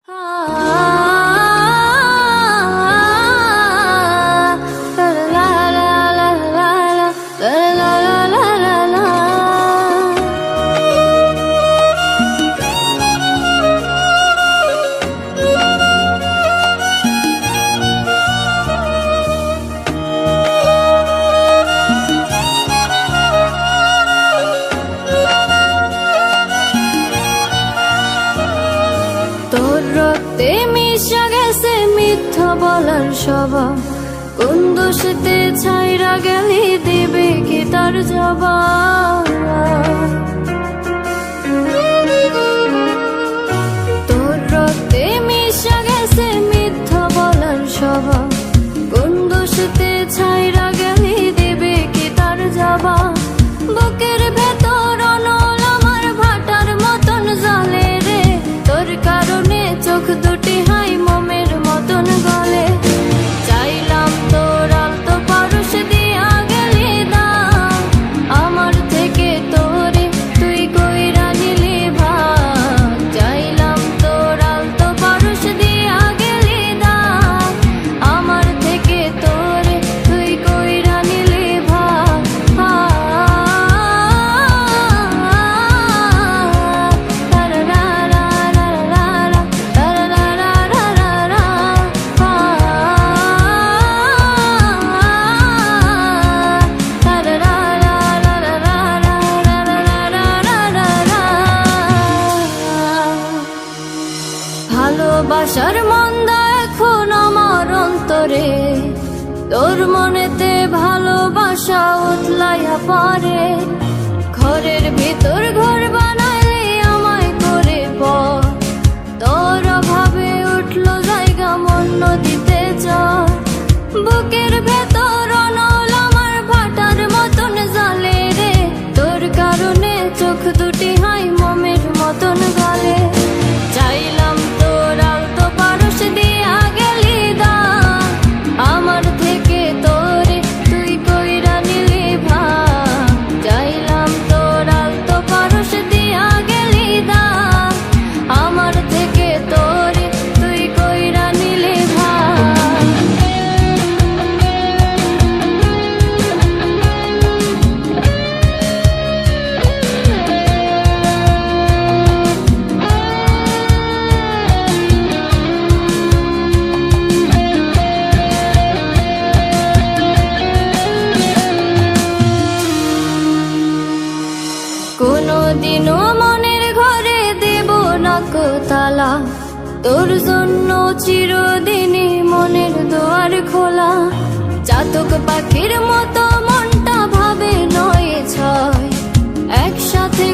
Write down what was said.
তোর রক্তে মিশা গেছে মিথ্যা বলার স্বভাব, কোন দোষেতে ছাইরা গেলি দিবে কি তার জবাব। তোর রক্তে মিশা গেছে মিথ্যা বলার স্বভাব, কোন দোষেতে ছাইরা গেলি দিবে কি তার জবাব। বুকের ভেতর অনল আমার ভাটার মতন জ্বলে রে, তোর কারণে চোখ দুটি হাই মোমের মতন গলে। চাইলাম তোর আলতো পারস দিয়া গেলি দাম, আমার থেকে তোরে তুই কইরা নিলি ভাগ। চাইলাম তোর আলতো পারস দিয়া গেলি দাম, আমার থেকে তোরে তুই কইরা নিলি ভাগ। ভালোবাসার মন্দা এখন আমার অন্তরে, তোর মনেতে ভালোবাসা উতলাইয়া পারে। ঘরের ভিতর ঘর বানাইলে আমায় করে পর, তোর অভাবে উঠলো জায়গা মন নদীতে চর। বুকের ভেতর অনল আমার ভাটার মতন জ্বলে রে, তোর কারণে চোখ দুটি হাই মোমের মতন গলে। চাইলাম তোর আলতো পারস দিয়া গেলি দাম, আমার থেকে তোরে তুই কইরা নিলি ভাগ। চাইলাম তোর আলতো পারস দিয়া গেলি দাম, আমার থেকে তোরে তুই কইরা নিলি ভাগ। কোনদিনও মনের ঘরে দেব না কো তালা, তোর জন্য চিরদিনই মনের দুয়ার খোলা। চাতক পাখির মতো মনটা ভাবে নয় ছয়, একসাথে